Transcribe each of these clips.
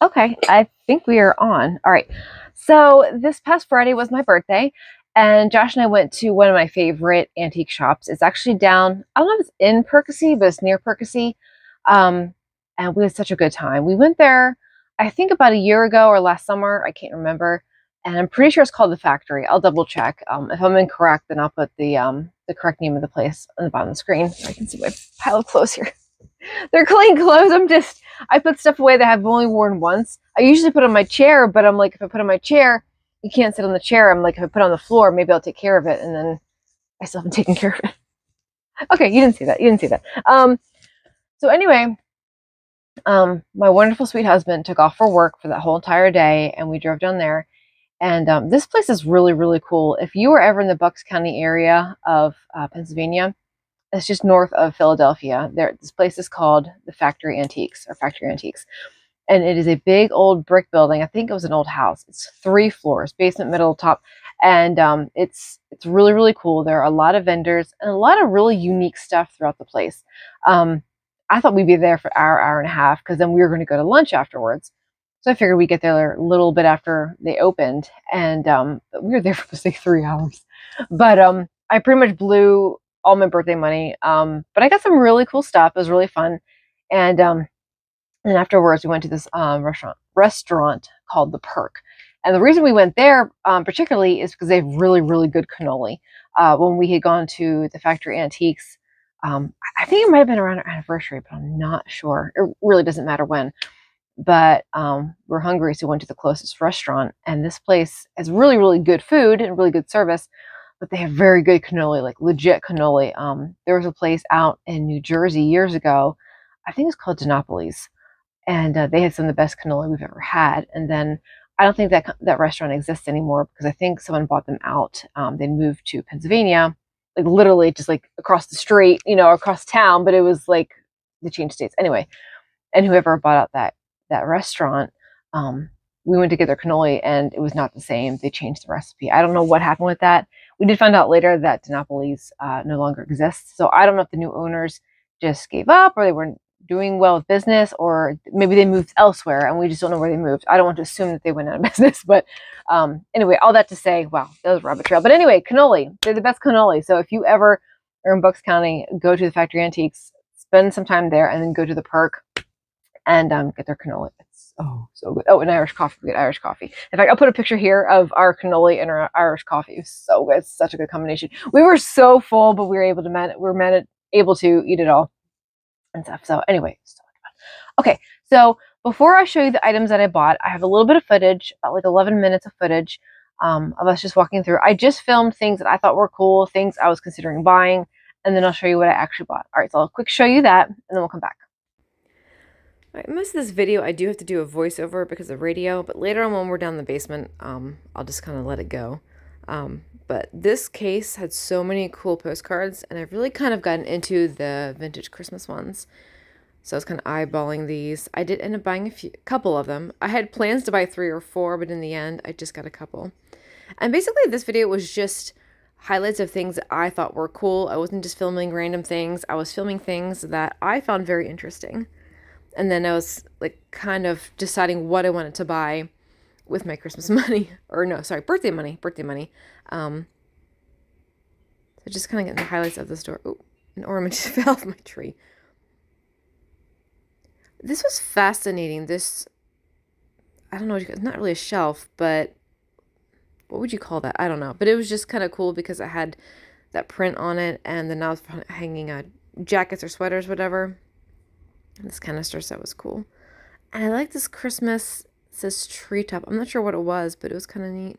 Okay, I think we are on. All right. So this past Friday was my birthday, and Josh and I went to one of my favorite antique shops. It's actually down, I don't know if it's in Percy, but it's near Percy. Um, and we had such a good time. We went there, I think about a year ago or last summer. I can't remember. And I'm pretty sure it's called the Factory. I'll double check. If I'm incorrect, then I'll put the correct name of the place on the bottom of the screen so I can see my pile of clothes here. They're clean clothes. I put stuff away that I've only worn once. I usually put on my chair, but I'm like, if I put on my chair, you can't sit on the chair. I'm like, if I put it on the floor, maybe I'll take care of it. And then I still haven't taken care of it. Okay, you didn't see that. You didn't see that. So anyway, my wonderful sweet husband took off for work for that whole entire day, and we drove down there. And this place is really, really cool. If you were ever in the Bucks County area of Pennsylvania, it's just north of Philadelphia. This place is called the Factory Antiques or Factory Antiques, and it is a big old brick building. I think it was an old house. It's 3 floors, basement, middle, top, and it's really really cool. There are a lot of vendors and a lot of really unique stuff throughout the place. Um, I thought we'd be there for an hour and a half because then we were going to go to lunch afterwards. So I figured we'd get there a little bit after they opened, and we were there for like 3 hours. But I pretty much blew all my birthday money. But I got some really cool stuff. It was really fun, and and afterwards, we went to this restaurant called The Perk. And the reason we went there particularly is because they have really, really good cannoli. When we had gone to the Factory Antiques, I think it might have been around our anniversary, but I'm not sure. It really doesn't matter when. But we're hungry, so we went to the closest restaurant. And this place has really, really good food and really good service, but they have very good cannoli, like legit cannoli. There was a place out in New Jersey years ago. I think it's called Dinopolis, and they had some of the best cannoli we've ever had. And then I don't think that restaurant exists anymore because I think someone bought them out. They moved to Pennsylvania, like literally just like across the street, across town. But it was like the changed states anyway. And whoever bought out that restaurant, we went to get their cannoli, and it was not the same. They changed the recipe. I don't know what happened with that. We did find out later that Dinopolis no longer exists. So I don't know if the new owners just gave up or they weren't doing well with business, or maybe they moved elsewhere and we just don't know where they moved. I don't want to assume that they went out of business, but anyway, all that to say, wow, that was a rabbit trail. But anyway, cannoli, they're the best cannoli. So if you ever are in Bucks County, go to the Factory Antiques, spend some time there, and then go to the Perk and get their cannoli. It's so good. Oh, and Irish coffee. We get Irish coffee. In fact, I'll put a picture here of our cannoli and our Irish coffee. It's so good. It's such a good combination. We were so full, but we were able to eat it all and stuff. So anyway, so much fun. Okay, so before I show you the items that I bought, I have a little bit of footage, about like 11 minutes of footage of us just walking through. I just filmed things that I thought were cool, things I was considering buying, and then I'll show you what I actually bought. All right, so I'll quick show you that, and then we'll come back. All right, most of this video I do have to do a voiceover because of radio, but later on when we're down in the basement, I'll just kind of let it go. But this case had so many cool postcards, and I've really kind of gotten into the vintage Christmas ones. So I was kind of eyeballing these. I did end up buying a couple of them. I had plans to buy 3 or 4, but in the end, I just got a couple. And basically, this video was just highlights of things that I thought were cool. I wasn't just filming random things. I was filming things that I found very interesting. And then I was like kind of deciding what I wanted to buy with my Christmas money, or no, sorry, birthday money. So just kind of getting the highlights of the store. Oh, an ornament just fell off my tree. This was fascinating. I don't know, it's not really a shelf, but what would you call that? I don't know. But it was just kind of cool because it had that print on it, and then I was hanging jackets or sweaters, whatever. This canister set was cool. And I like this Christmas, it says treetop. I'm not sure what it was, but it was kind of neat.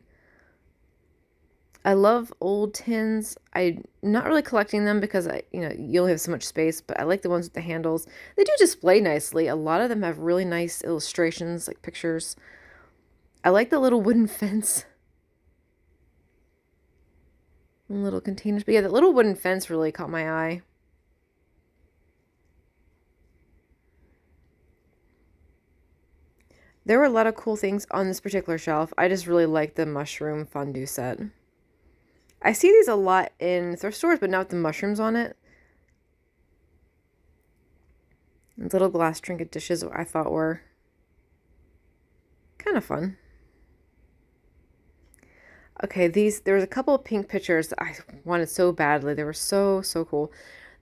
I love old tins. I'm not really collecting them because you only have so much space, but I like the ones with the handles. They do display nicely. A lot of them have really nice illustrations, like pictures. I like the little wooden fence. Little containers. But yeah, the little wooden fence really caught my eye. There were a lot of cool things on this particular shelf. I just really like the mushroom fondue set. I see these a lot in thrift stores, but not with the mushrooms on it. And little glass trinket dishes I thought were Kind of fun. Okay, there was a couple of pink pictures that I wanted so badly. They were so cool.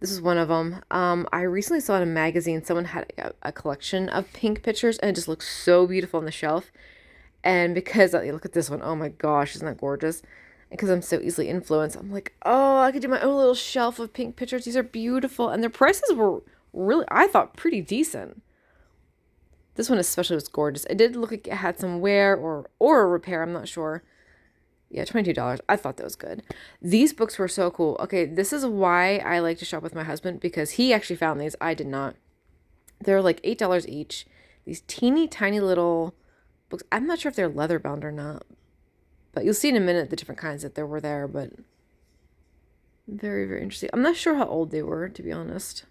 This is one of them. I recently saw in a magazine someone had a collection of pink pictures, and it just looks so beautiful on the shelf. And because look at this one, oh my gosh, isn't that gorgeous? And because I'm so easily influenced, I'm like, oh, I could do my own little shelf of pink pictures. These are beautiful, and their prices were really, I thought, pretty decent. This one especially was gorgeous. It did look like it had some wear or a repair. I'm not sure. Yeah, $22. I thought that was good. These books were so cool. Okay, this is why I like to shop with my husband, because he actually found these. I did not. They're like $8 each. These teeny tiny little books. I'm not sure if they're leather bound or not, but you'll see in a minute the different kinds that there were there, but very, very interesting. I'm not sure how old they were, to be honest.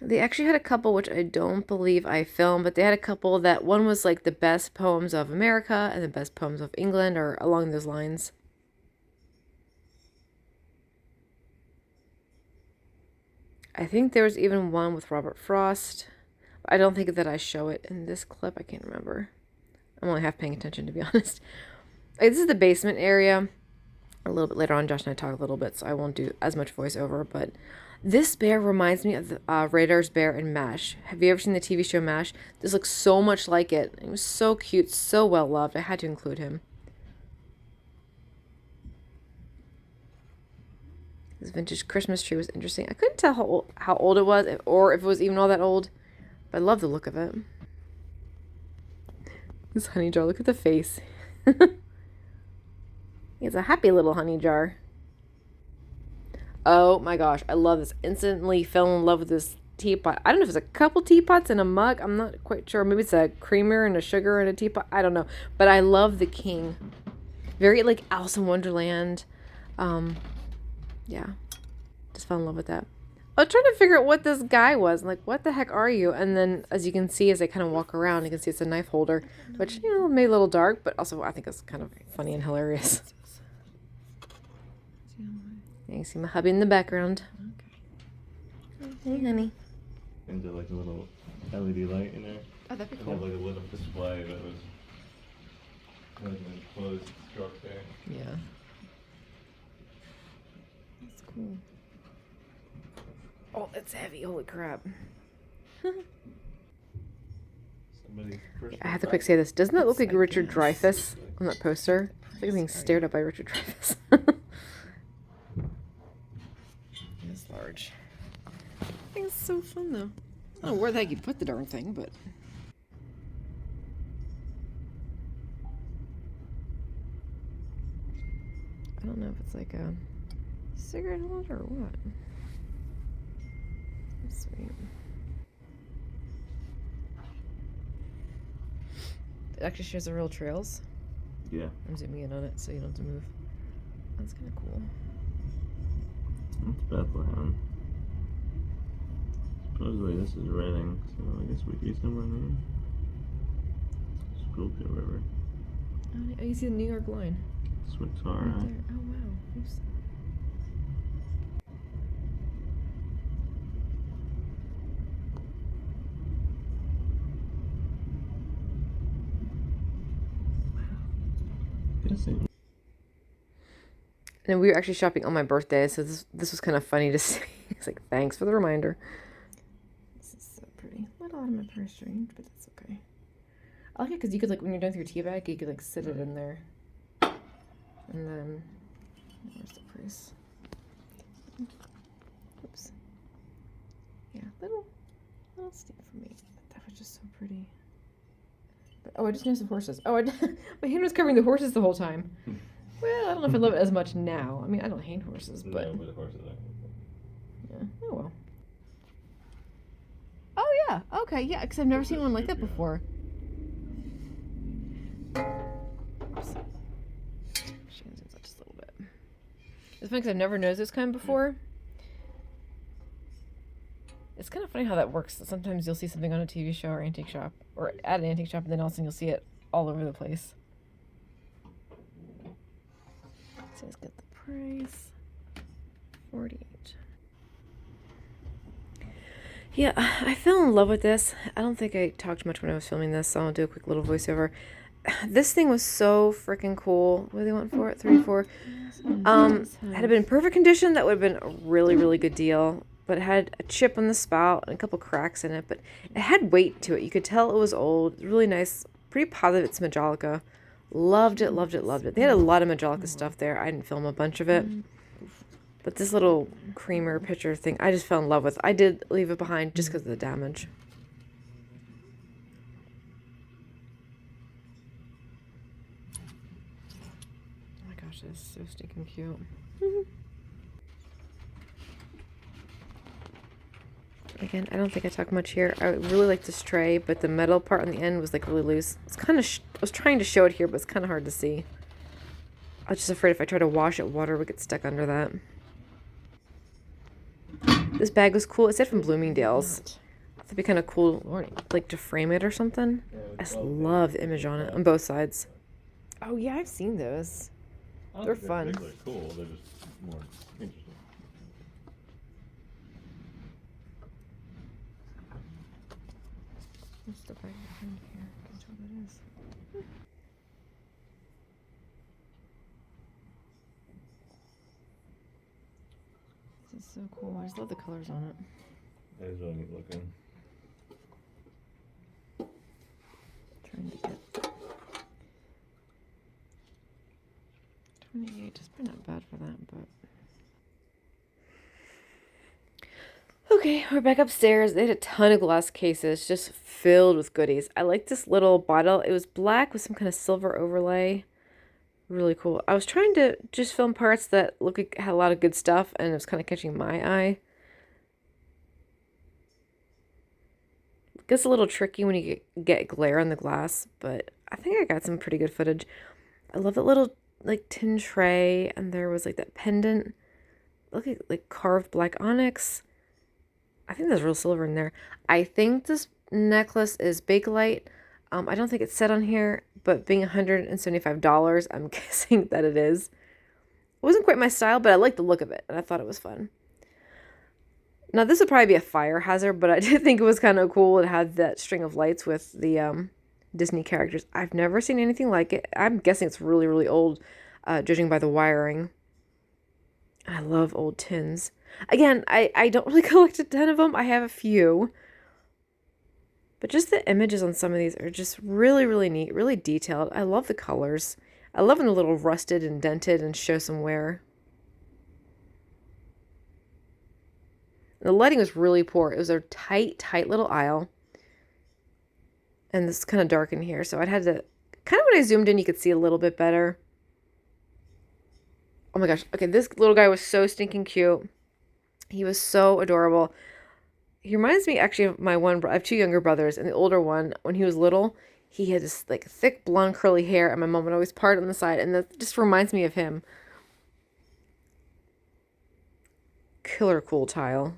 They actually had a couple, which I don't believe I filmed, but they had a couple that one was like the best poems of America and the best poems of England, or along those lines. I think there was even one with Robert Frost. I don't think that I show it in this clip. I can't remember. I'm only half paying attention, to be honest. This is the basement area. A little bit later on, Josh and I talk a little bit, so I won't do as much voiceover, but this bear reminds me of the Radar's bear in MASH. Have you ever seen the TV show MASH? This looks so much like it. It was so cute, so well loved. I had to include him. This vintage Christmas tree was interesting. I couldn't tell how old it was, or if it was even all that old, but I love the look of it. This honey jar, look at the face. It's a happy little honey jar. Oh my gosh, I love this. Instantly fell in love with this teapot. I don't know if it's a couple teapots and a mug. I'm not quite sure. Maybe it's a creamer and a sugar and a teapot. I don't know. But I love the king. Very like Alice in Wonderland. Yeah. Just fell in love with that. I was trying to figure out what this guy was. I'm like, what the heck are you? And then as you can see, as I kind of walk around, you can see it's a knife holder, which, you know, made a little dark, but also I think it's kind of funny and hilarious. Yeah, you see my hubby in the background. Okay. Hey, honey. And did like a little LED light in there. Oh, that'd be cool. Have like a lit up display that was like an enclosed structure. Yeah. That's cool. Oh, it's heavy. Holy crap. I have to quick say this. Doesn't that look like Richard Dreyfuss on that poster? I think I'm being stared at by Richard Dreyfuss. It's large. I think it's so fun though. I don't know where the heck you put the darn thing, but. I don't know if it's like a cigarette holder or what. That's sweet. It actually shows the real trails. Yeah. I'm zooming in on it so you don't have to move. That's kind of cool. That's Bethlehem. Supposedly this is Reading, so I guess we'd be somewhere there. Schuylkill River. Oh, you see the New York line. Switara. Right there. Oh, wow. Oops. Guessing. And we were actually shopping on my birthday, so this was kind of funny to see. It's like, thanks for the reminder. This is so pretty. A little out of my purse range, but that's okay. I like it because you could, like, when you're done with your tea bag, you could, like, sit it in there. And then, where's the price? Oops. Yeah, little steep for me. But that was just so pretty. But, oh, I just noticed the horses. Oh, my hand was covering the horses the whole time. Well, I don't know if I love it as much now. I mean, I don't hate horses, but... No, but the horses are. Yeah, oh well. Oh, yeah, okay, yeah, because I've never seen one like that before. Oops. Just a little bit. It's funny because I've never noticed this kind before. It's kind of funny how that works. Sometimes you'll see something on a TV show or antique shop, or at an antique shop, and then all of a sudden you'll see it all over the place. So let's get the price 48. Yeah, I fell in love with this. I don't think I talked much when I was filming this, so I'll do a quick little voiceover. This thing was so freaking cool. What do they want for it? 34. Had it been in perfect condition, that would have been a really, really good deal. But it had a chip on the spout and a couple cracks in it. But it had weight to it. You could tell it was old. Really nice. Pretty positive it's Majolica. Loved it, loved it, loved it. They had a lot of Majolica stuff there. I didn't film a bunch of it. But this little creamer pitcher thing, I just fell in love with. I did leave it behind just because of the damage. Oh my gosh, this is so stinking cute. Again, I don't think I talk much here. I really like this tray, but the metal part on the end was like really loose. It's kind of, I was trying to show it here, but it's kind of hard to see. I was just afraid if I try to wash it, water would get stuck under that. This bag was cool. It said from Bloomingdale's. I thought it'd be kind of cool, like to frame it or something. I just love the image on it on both sides. Oh yeah, I've seen those. They're fun. They're cool. They're just more interesting. What's the bag behind here? I can't tell what it is. This is so cool. I just love the colors on it. That is really neat looking. Trying to get 28. It's probably not bad for that, but. Okay, we're back upstairs. They had a ton of glass cases just filled with goodies. I like this little bottle. It was black with some kind of silver overlay. Really cool. I was trying to just film parts that look like had a lot of good stuff, and it was kind of catching my eye. It gets a little tricky when you get glare on the glass, but I think I got some pretty good footage. I love that little like tin tray, and there was like that pendant. Look at like carved black onyx. I think there's real silver in there. I think this necklace is Bakelite. I don't think it's set on here, but being $175, I'm guessing that it is. It wasn't quite my style, but I liked the look of it, and I thought it was fun. Now, this would probably be a fire hazard, but I did think it was kind of cool. It had that string of lights with the Disney characters. I've never seen anything like it. I'm guessing it's really, really old, judging by the wiring. I love old tins. Again, I don't really collect a ton of them. I have a few. But just the images on some of these are just really, really neat, really detailed. I love the colors. I love when they're a little rusted and dented and show some wear. The lighting was really poor. It was a tight, tight little aisle. And it's kind of dark in here, so I'd had to... Kind of when I zoomed in, you could see a little bit better. Oh my gosh. Okay, this little guy was so stinking cute. He was so adorable. He reminds me actually of my one... I have two younger brothers, and the older one, when he was little, he had this like thick blonde curly hair, and my mom would always part on the side, and that just reminds me of him. Killer cool tile.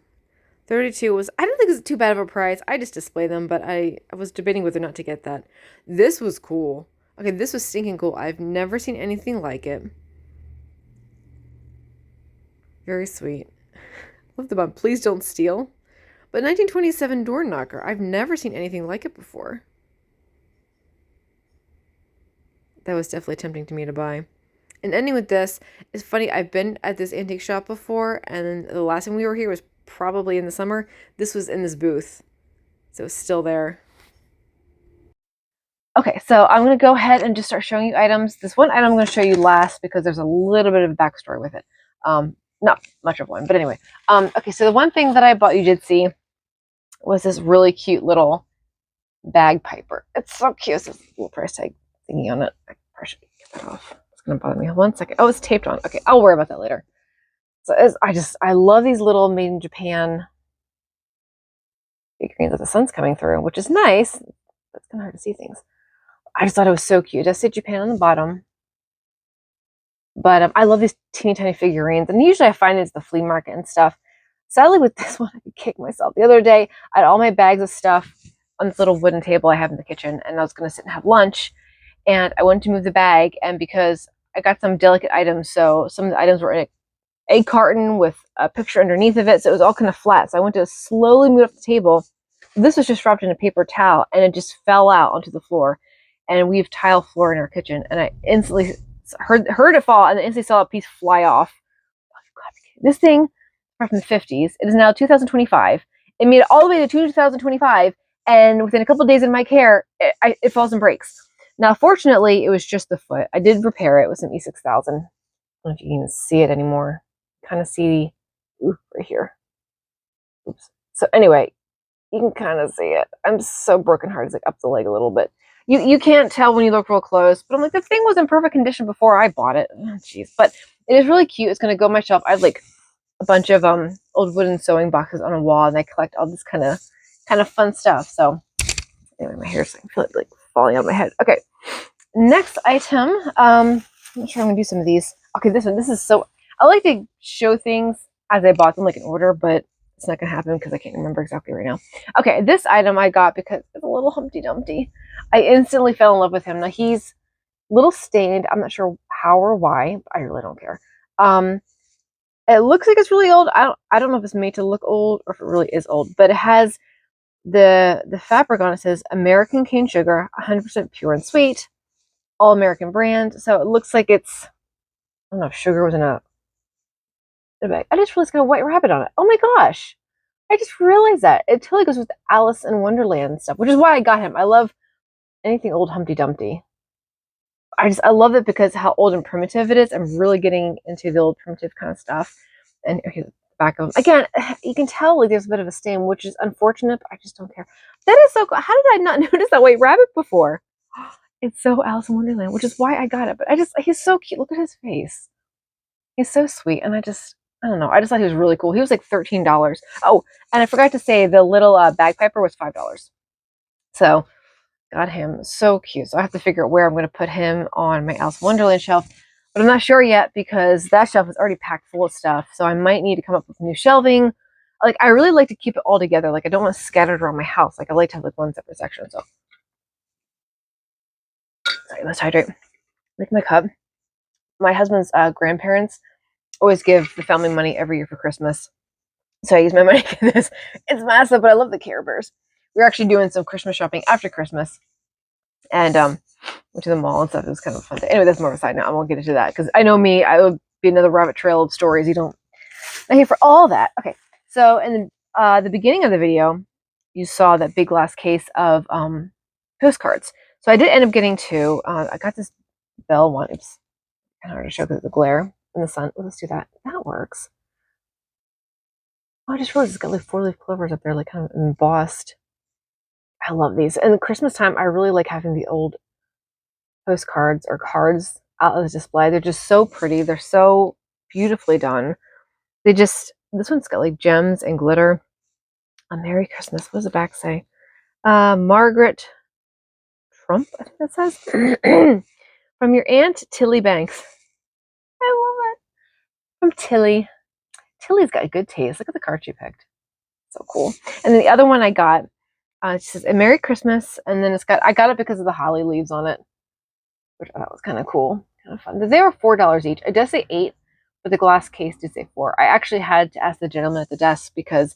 32 was... I don't think it's too bad of a price. I just display them, but I was debating whether or not to get that. This was cool. Okay, this was stinking cool. I've never seen anything like it. Very sweet. Love the bump. Please don't steal. But 1927 door knocker. I've never seen anything like it before. That was definitely tempting to me to buy. And ending with this, it's funny, I've been at this antique shop before, and the last time we were here was probably in the summer. This was in this booth. So it's still there. Okay, so I'm going to go ahead and just start showing you items. This one item I'm going to show you last because there's a little bit of a backstory with it. Not much of one, but anyway. Okay, so the one thing that I bought you did see was this really cute little bag piper. It's so cute. It's this little price tag thingy on it. I probably should get that off. It's going to bother me. 1 second. Oh, it's taped on. Okay, I'll worry about that later. So I love these little made in Japan figurines that the sun's coming through, which is nice. But it's kind of hard to see things. I just thought it was so cute. It does say Japan on the bottom. But I love these teeny tiny figurines. And usually I find it's the flea market and stuff. Sadly, with this one, I could kick myself. The other day, I had all my bags of stuff on this little wooden table I have in the kitchen. And I was going to sit and have lunch. And I went to move the bag. And because I got some delicate items, so some of the items were in egg carton with a picture underneath of it, so it was all kind of flat. So I went to slowly move up the table. This was just wrapped in a paper towel, and it just fell out onto the floor. And we have tile floor in our kitchen, and I instantly heard it fall, and then instantly saw a piece fly off. This thing from the 50s. It is now 2025. It made it all the way to 2025, and within a couple of days in my care, it falls and breaks. Now, fortunately, it was just the foot. I did repair it with some E6000. I don't know if you can even see it anymore. Kind of see, right here. Oops. So anyway, you can kind of see it. I'm so brokenhearted. It's like up the leg a little bit. You can't tell when you look real close, but I'm like, the thing was in perfect condition before I bought it. Jeez, but it is really cute. It's gonna go on my shelf. I have like a bunch of old wooden sewing boxes on a wall, and I collect all this kind of fun stuff. So anyway, my hair's I feel like falling out of my head. Okay, next item. I'm not sure I'm gonna do some of these. Okay, this one. This is so. I like to show things as I bought them, like in order, but it's not gonna happen because I can't remember exactly right now. Okay, this item I got because it's a little Humpty Dumpty. I instantly fell in love with him. Now he's a little stained. I'm not sure how or why. I really don't care. It looks like it's really old. I don't know if it's made to look old or if it really is old, but it has the fabric on it says American cane sugar, 100% pure and sweet, all American brand. So it looks like it's, I don't know if sugar was in a bag. I just realized it's got a white rabbit on it. Oh my gosh. I just realized that. It totally goes with Alice in Wonderland stuff, which is why I got him. I love anything old Humpty Dumpty. I love it because how old and primitive it is. I'm really getting into the old primitive kind of stuff. And okay, the back of them. Again, you can tell like there's a bit of a stain, which is unfortunate, but I just don't care. That is so cool. How did I not notice that white rabbit before? It's so Alice in Wonderland, which is why I got it. But he's so cute. Look at his face. He's so sweet. And I don't know. I just thought he was really cool. He was like $13. Oh, and I forgot to say the little bagpiper was $5. So got him. So cute. So I have to figure out where I'm going to put him on my Alice in Wonderland shelf. But I'm not sure yet because that shelf is already packed full of stuff. So I might need to come up with new shelving. Like, I really like to keep it all together. Like, I don't want to scatter it around my house. Like, I like to have like one separate section. So, sorry, let's hydrate. Like my cup. My husband's grandparents always give the family money every year for Christmas. So I use my money for this. It's massive, but I love the Care Bears. We're actually doing some Christmas shopping after Christmas. And went to the mall and stuff. It was kind of fun. Anyway, that's more of a side note. I won't get into that because I know me. I would be another rabbit trail of stories. You don't. I'm here for all that. Okay, so in the beginning of the video, you saw that big glass case of postcards. So I did end up getting two. I got this Bell one. It's kind of hard to show because of the glare in the sun. Let's do that. That works. Oh, I just realized it's got like 4-leaf clovers up there, like kind of embossed. I love these. And at Christmas time, I really like having the old postcards or cards out as display. They're just so pretty. They're so beautifully done. This one's got like gems and glitter. A Merry Christmas. What does the back say? Margaret Trump, I think that says. From your Aunt Tilly Banks. I love it. From Tilly. Tilly's got a good taste. Look at the card she picked. So cool. And then the other one I got, it says a Merry Christmas, and then I got it because of the holly leaves on it, which I thought was kind of cool, kind of fun. They were $4 each. It does say 8, but the glass case did say 4. I actually had to ask the gentleman at the desk because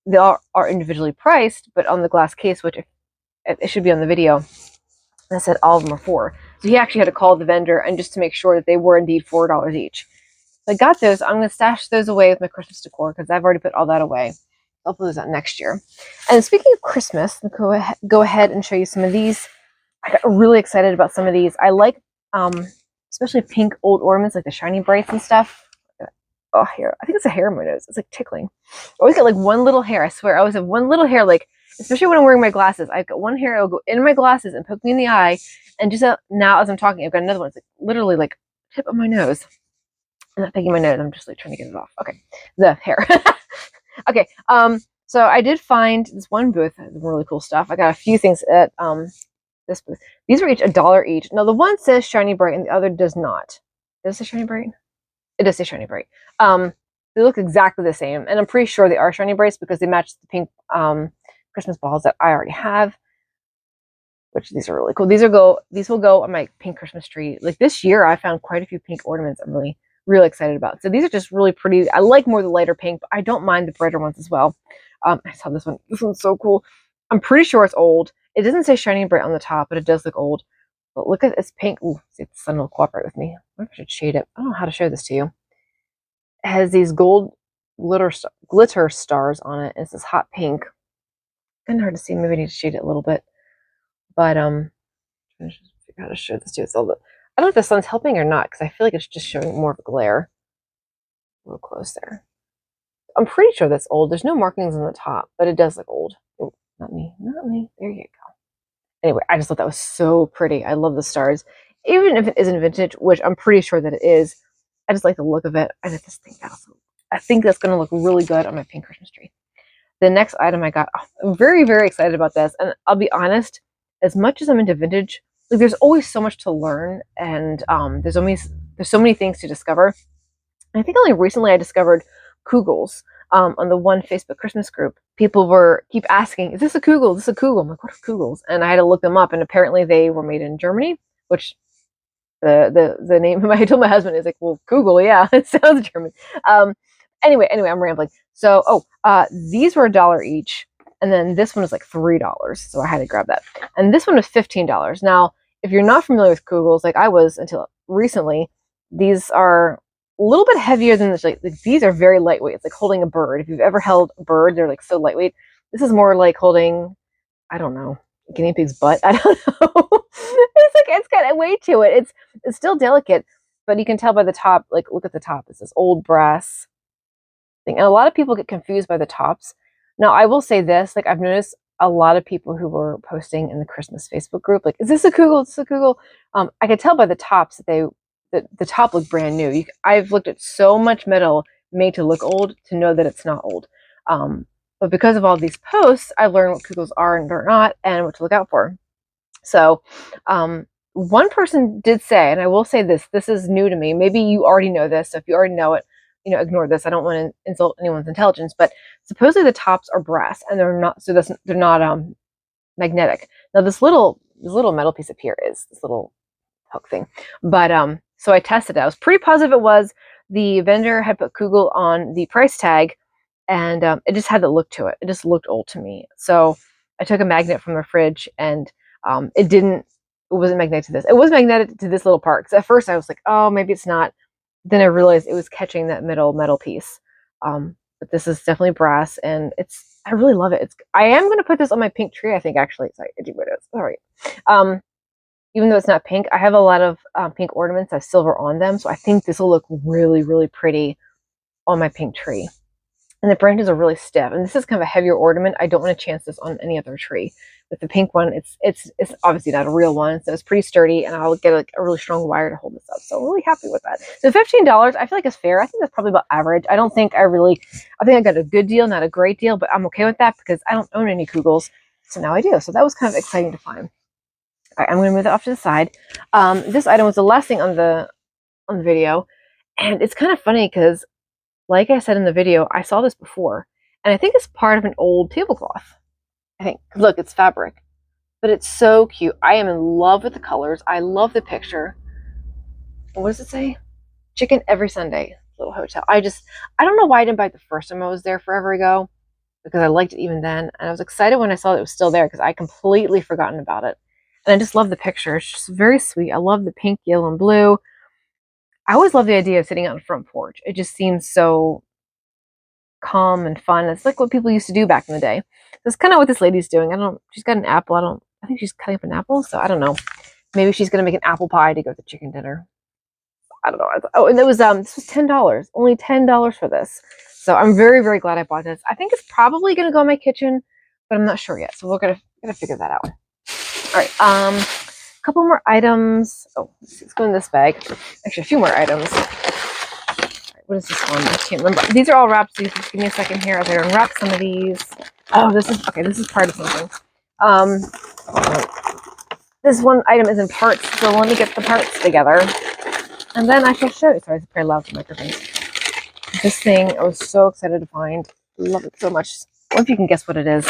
they are individually priced, but on the glass case, which it should be on the video, I said all of them are 4. So he actually had to call the vendor and just to make sure that they were indeed $4 each. So I got those. I'm going to stash those away with my Christmas decor because I've already put all that away. I'll put those out next year. And speaking of Christmas, I'll go ahead and show you some of these. I got really excited about some of these. I like, especially pink old ornaments like the shiny brights and stuff. Oh, hair. I think it's a hair in my nose. It's like tickling. I always get like one little hair. I swear, I always have one little hair. Like, especially when I'm wearing my glasses, I've got one hair. It'll go in my glasses and poke me in the eye. And just now, as I'm talking, I've got another one. It's like literally like tip of my nose. I'm not picking my nose. I'm just like trying to get it off. Okay, the hair. Okay. So I did find this one booth that has really cool stuff. I got a few things at this booth. These were each $1 each. Now the one says Shiny Bright and the other does not. Does it say Shiny Bright? It does say Shiny Bright. They look exactly the same, and I'm pretty sure they are Shiny Brights because they match the pink Christmas balls that I already have. Which these are really cool. These will go on my pink Christmas tree. Like this year, I found quite a few pink ornaments I'm really really excited about. So these are just really pretty. I like more the lighter pink, but I don't mind the brighter ones as well. I saw this one. This one's so cool. I'm pretty sure it's old. It doesn't say shiny bright on the top, but it does look old. But look at it's pink. Ooh, see if the sun will cooperate with me. I wonder if I should shade it. I don't know how to show this to you. It has these gold glitter stars on it. It's this hot pink. Kind of hard to see. Maybe I need to shade it a little bit. But I'm trying to figure out how to show this to you. I don't know if the sun's helping or not because I feel like it's just showing more of a glare. A little close there. I'm pretty sure that's old. There's no markings on the top, but it does look old. Oh, not me. Not me. There you go. Anyway, I just thought that was so pretty. I love the stars. Even if it isn't vintage, which I'm pretty sure that it is, I just like the look of it. I just think I think that's going to look really good on my pink Christmas tree. The next item I got, I'm very, very excited about this. And I'll be honest, as much as I'm into vintage, like there's always so much to learn, and there's so many things to discover. And I think only recently I discovered Kugels on the one Facebook Christmas group. People keep asking, "Is this a Kugel? Is this a Kugel?" I'm like, "What are Kugels?" And I had to look them up, and apparently they were made in Germany, which the name I told my husband is like, well, Kugel, yeah, it sounds German. Anyway, I'm rambling. So, these were $1 each, and then this one was like $3, so I had to grab that. And this one was $15. Now, if you're not familiar with Kugels, like I was until recently, these are a little bit heavier than this. Like these are very lightweight. It's like holding a bird. If you've ever held a bird, they're like so lightweight. This is more like holding, I don't know, guinea pig's butt. I don't know. It's got a weight to it. It's still delicate, but you can tell by the top. Like look at the top. It's this old brass thing, and a lot of people get confused by the tops. Now I will say this: like I've noticed a lot of people who were posting in the Christmas Facebook group, like, "Is this a Kugel? Is this a Kugel?" I could tell by the tops that the top looked brand new. I've looked at so much metal made to look old to know that it's not old. But because of all these posts, I learned what Kugels are and are not, and what to look out for. So, one person did say, and I will say this is new to me. Maybe you already know this. So if you already know it, ignore this. I don't want to insult anyone's intelligence, but supposedly the tops are brass and they're not. So they're not magnetic. Now this little metal piece up here is this little hook thing. But so I tested it. I was pretty positive it was. The vendor had put Kugel on the price tag, and it just had the look to it. It just looked old to me. So I took a magnet from the fridge, and it wasn't magnetic to this. It was magnetic to this little part. Because at first I was like, oh, maybe it's not. Then I realized it was catching that middle metal piece. But this is definitely brass, and I really love it. I am going to put this on my pink tree, I think, actually. Sorry, I do what it is. All right. Even though it's not pink, I have a lot of pink ornaments that have silver on them. So I think this will look really, really pretty on my pink tree. And the branches are really stiff. And this is kind of a heavier ornament. I don't want to chance this on any other tree. With the pink one, it's obviously not a real one, so it's pretty sturdy, and I'll get like a really strong wire to hold this up. So I'm really happy with that. So $15, I feel like it's fair. I think that's probably about average. I think I got a good deal, not a great deal, but I'm okay with that because I don't own any Kugels. So now I do. So that was kind of exciting to find. All right, I'm going to move it off to the side. This item was the last thing on the video, and it's kind of funny because, like I said in the video, I saw this before, and I think it's part of an old tablecloth. I think, look, it's fabric, but it's so cute. I am in love with the colors. I love the picture. What does it say? Chicken every Sunday, little hotel. I don't know why I didn't buy it the first time I was there forever ago, because I liked it even then, and I was excited when I saw that it was still there because I completely forgotten about it. And I just love the picture. It's just very sweet. I love the pink, yellow, and blue. I always love the idea of sitting on the front porch. It just seems so calm and fun. It's like what people used to do back in the day. That's kind of what this lady's doing. She's got an apple. I think she's cutting up an apple, so I don't know. Maybe she's gonna make an apple pie to go with the chicken dinner. I don't know. Oh, and this was $10. Only $10 for this. So I'm very, very glad I bought this. I think it's probably gonna go in my kitchen, but I'm not sure yet. So we're gonna figure that out. All right. A couple more items. Oh, let's go in this bag. Actually, a few more items. What is this one? I can't remember. These are all wrapped, so you just give me a second here as I unwrap some of these. Oh, this is part of something. This one item is in parts, so let me get the parts together. And then I shall show you. Sorry, it's very loud for microphones. This thing I was so excited to find. Love it so much. I wonder if you can guess what it is.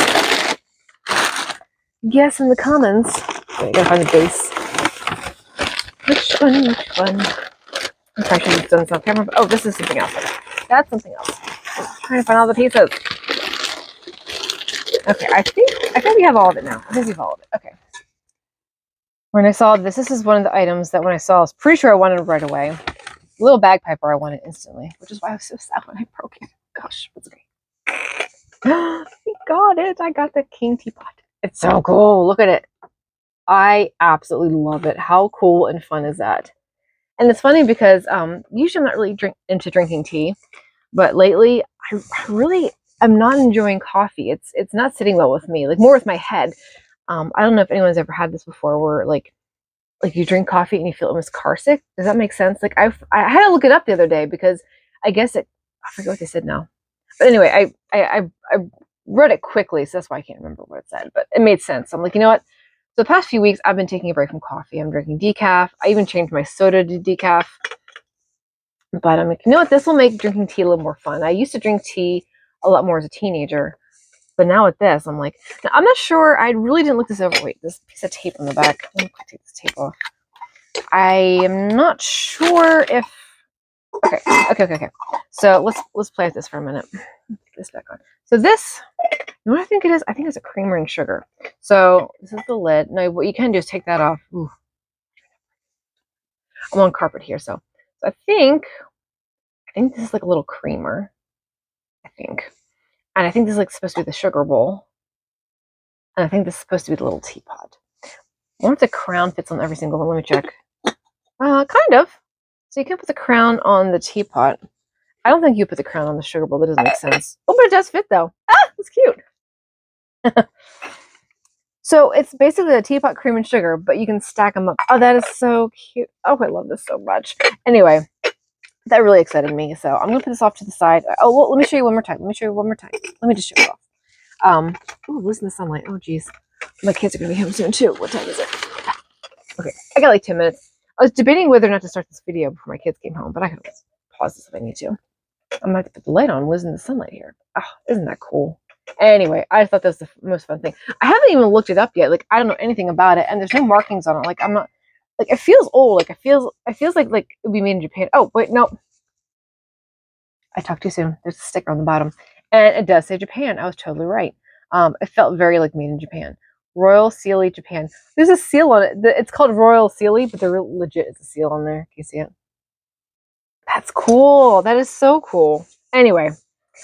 Guess in the comments. I gotta find the base. Which one? I should have done this on camera. Oh, this is something else. That's something else. I'm trying to find all the pieces. Okay, I think we have all of it now. I think we have all of it. Okay. When I saw this is one of the items that when I saw, I was pretty sure I wanted right away. A little bagpiper I wanted instantly, which is why I was so sad when I broke it. Gosh, that's okay. I got it. I got the king teapot. It's so cool. Look at it. I absolutely love it. How cool and fun is that? And it's funny because usually I'm not really into drinking tea, but lately I really am not enjoying coffee. It's not sitting well with me, like more with my head. I don't know if anyone's ever had this before, where like you drink coffee and you feel almost car sick. Does that make sense? Like I had to look it up the other day because I guess I forget what they said now. But anyway, I read it quickly, so that's why I can't remember what it said. But it made sense. I'm like, you know what? So the past few weeks, I've been taking a break from coffee. I'm drinking decaf. I even changed my soda to decaf. But I'm like, you know what? This will make drinking tea a little more fun. I used to drink tea a lot more as a teenager. But now with this, I'm like, now, I'm not sure. I really didn't look this over. Wait, this piece of tape on the back. Let me take this tape off. I am not sure if. Okay. So let's play with this for a minute. Put this back on. So this, you know what I think it is? I think it's a creamer and sugar. So this is the lid. Now what you can do is take that off. Ooh. I'm on carpet here, so I think this is like a little creamer. I think, and I think this is like supposed to be the sugar bowl, and I think this is supposed to be the little teapot. I wonder if the crown fits on every single one. Let me check. Kind of. So you can put the crown on the teapot. I don't think you put the crown on the sugar bowl. That doesn't make sense. Oh, but it does fit though. Ah, it's cute. So it's basically a teapot, cream, and sugar, but you can stack them up. Oh, that is so cute. Oh, I love this so much. Anyway, that really excited me. So I'm gonna put this off to the side. Oh, well, let me show you one more time. Let me just show you off. Oh, losing the sunlight. Oh, geez. My kids are gonna be home soon too. What time is it? Okay, I got like 10 minutes. I was debating whether or not to start this video before my kids came home, but I can pause this if I need to. I'm gonna have to put the light on, losing the sunlight here. Oh, isn't that cool? Anyway, I thought that was the most fun thing. I haven't even looked it up yet. Like I don't know anything about it, and there's no markings on it. Like I'm not. Like it feels old. Like it feels like it would be made in Japan. Oh wait, no. I talked too soon. There's a sticker on the bottom, and it does say Japan. I was totally right. It felt very like made in Japan. Royal Sealy Japan. There's a seal on it. It's called Royal Sealy, but there legit is a seal on there. Can you see it? That's cool. That is so cool. Anyway,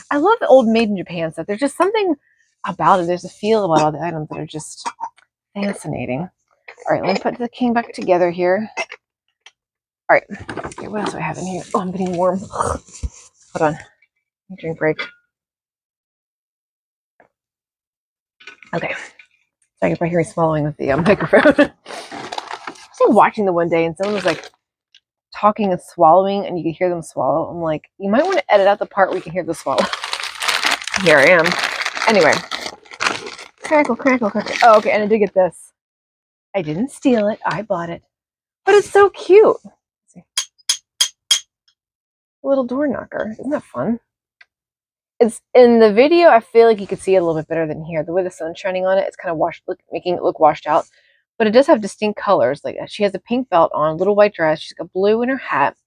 I love the old made in Japan stuff. There's just something about it. There's a feel about all the items that are just fascinating. All right, let me put the king back together here. All right, okay, what else do I have in here? Oh, I'm getting warm. Hold on. Drink break. Okay. So I can probably hear me swallowing with the microphone. I was watching the one day and someone was like talking and swallowing and you could hear them swallow. I'm like, you might want to edit out the part where you can hear the swallow. Here I am. Anyway. Crackle. Oh, okay, and I did get this. I didn't steal it. I bought it. But it's so cute. Let's see. A little door knocker. Isn't that fun? It's in the video. I feel like you could see it a little bit better than here. The way the sun's shining on it, it's kind of making it look washed out. But it does have distinct colors. Like she has a pink belt on, a little white dress. She's got blue in her hat,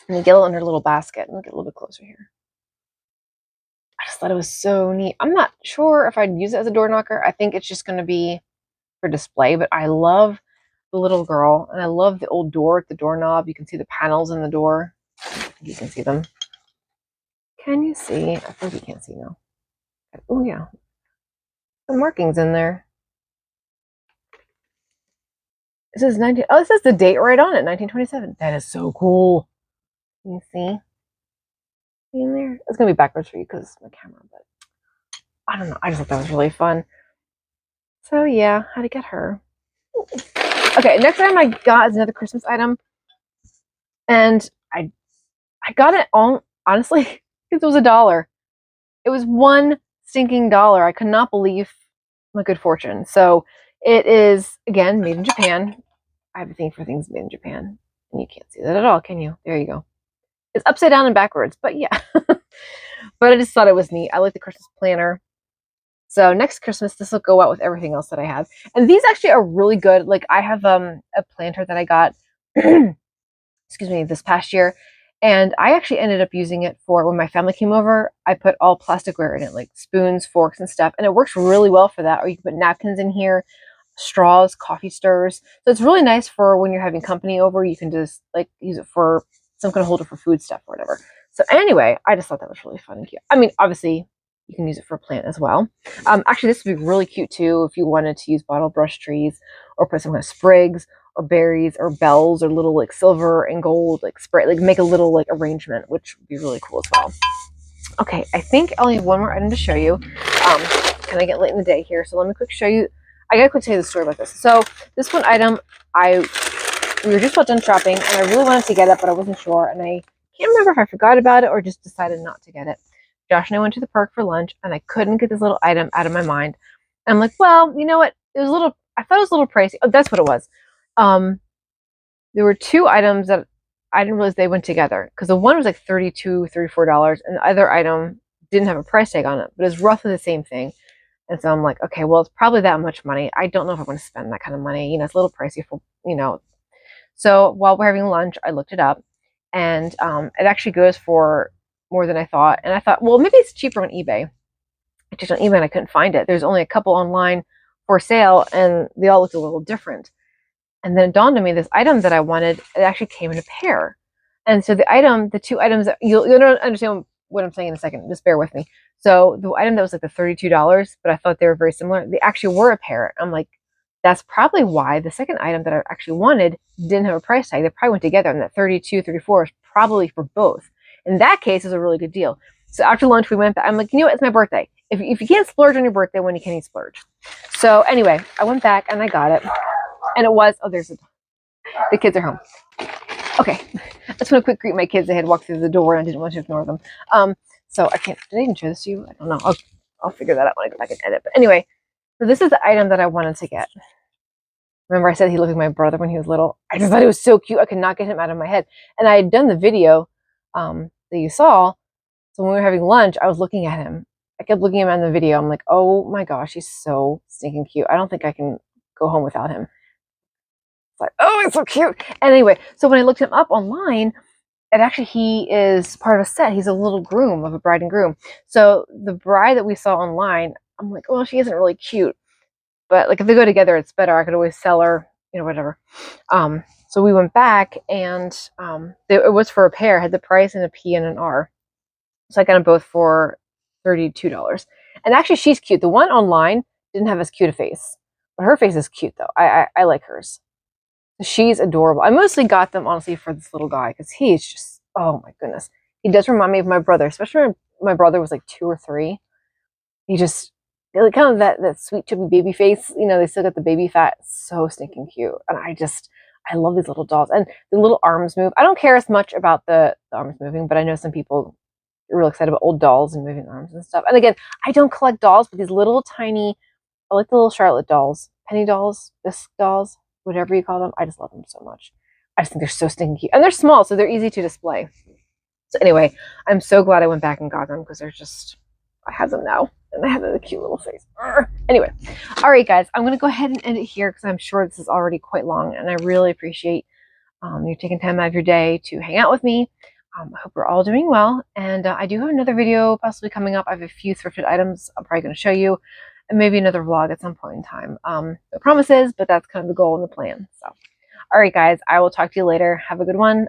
and a yellow in her little basket. Let me get a little bit closer here. I just thought it was so neat. I'm not sure if I'd use it as a door knocker. I think it's just going to be for display. But I love the little girl, and I love the old door with the doorknob. You can see the panels in the door. You can see them. Can you see? I think you can't see now. Oh, yeah. The markings in there. It says 19. Oh, it says the date right on it, 1927. That is so cool. Can you see? In there? It's going to be backwards for you because it's my camera, but I don't know. I just thought that was really fun. So, yeah, how to get her. Okay, next item I got is another Christmas item. And I got it on, honestly, because it was $1. It was $1 stinking dollar. I could not believe my good fortune. So it is, again, made in Japan. I have a thing for things made in Japan. And you can't see that at all, can you? There you go. It's upside down and backwards, but yeah. But I just thought it was neat. I like the Christmas planner. So next Christmas, this will go out with everything else that I have. And these actually are really good. Like I have a planter that I got excuse me, this past year. And I actually ended up using it for when my family came over. I put all plasticware in it, like spoons, forks, and stuff. And it works really well for that. Or you can put napkins in here, straws, coffee stirs. So it's really nice for when you're having company over. You can just like use it for some kind of holder for food stuff or whatever. So anyway, I just thought that was really fun and cute. I mean, obviously, you can use it for a plant as well. Actually, this would be really cute too if you wanted to use bottle brush trees or put some kind of sprigs or berries or bells or little like silver and gold like spray, like make a little like arrangement, which would be really cool as well. Okay, I think I only have one more item to show you. Kind of get late in the day here, so let me quick show you. I gotta quick tell you the story about this. So this one item, we were just about done shopping, and I really wanted to get it, but I wasn't sure, and I can't remember if I forgot about it or just decided not to get it. Josh and I went to the park for lunch, and I couldn't get this little item out of my mind. And I'm like, well, you know what? It was a little. I thought it was a little pricey. Oh, that's what it was. Um, there were two items that I didn't realize they went together because the one was like $32, $34, and the other item didn't have a price tag on it, but it's roughly the same thing. And so I'm like, okay, well, it's probably that much money. I don't know if I want to spend that kind of money. It's a little pricey for. So while we're having lunch, I looked it up, and it actually goes for more than I thought. And I thought, well, maybe it's cheaper on eBay. I checked on eBay and I couldn't find it. There's only a couple online for sale, and they all looked a little different. And then it dawned on me this item that I wanted, it actually came in a pair. And so the two items, you'll understand what I'm saying in a second. Just bear with me. So the item that was like the $32, but I thought they were very similar, they actually were a pair. I'm like, that's probably why the second item that I actually wanted didn't have a price tag. They probably went together, and that 32, 34 is probably for both. In that case, it's a really good deal. So after lunch, we went back. I'm like, you know what? It's my birthday. If you can't splurge on your birthday, when can you splurge? So anyway, I went back and I got it. And it was, the kids are home. Okay, I just want to quick greet my kids. They had walked through the door and I didn't want to ignore them. So I can't, did I even show this to you? I don't know. I'll figure that out when I go back and edit. But anyway, so this is the item that I wanted to get. Remember I said he looked like my brother when he was little? I just thought it was so cute. I could not get him out of my head. And I had done the video that you saw. So when we were having lunch, I was looking at him. I kept looking at him in the video. I'm like, oh my gosh, he's so stinking cute. I don't think I can go home without him. It's like, oh, it's so cute. And anyway, so when I looked him up online, and actually he is part of a set. He's a little groom of a bride and groom. So the bride that we saw online, I'm like, well, she isn't really cute. But like if they go together, it's better. I could always sell her, whatever. So we went back, and it was for a pair. Had the price and a P and an R. So I got them both for $32. And actually, she's cute. The one online didn't have as cute a face, but her face is cute though. I like hers. She's adorable. I mostly got them honestly for this little guy because he's just, oh my goodness, he does remind me of my brother, especially when my brother was like 2 or 3. He just like kind of that sweet chubby baby face. They still got the baby fat. It's so stinking cute, and I love these little dolls, and the little arms move. I don't care as much about the arms moving, but I know some people are real excited about old dolls and moving arms and stuff. And again, I don't collect dolls, but these little tiny, I like the little Charlotte dolls, penny dolls, bisque dolls, whatever you call them. I just love them so much. I just think they're so stinking cute, and they're small, so they're easy to display. So anyway, I'm so glad I went back and got them because they're just, I have them now, and they have a cute little face. Anyway, all right, guys, I'm going to go ahead and end it here because I'm sure this is already quite long, and I really appreciate you taking time out of your day to hang out with me. I hope we're all doing well, and I do have another video possibly coming up. I have a few thrifted items I'm probably going to show you, and maybe another vlog at some point in time. No promises, but that's kind of the goal and the plan. So, all right, guys, I will talk to you later. Have a good one.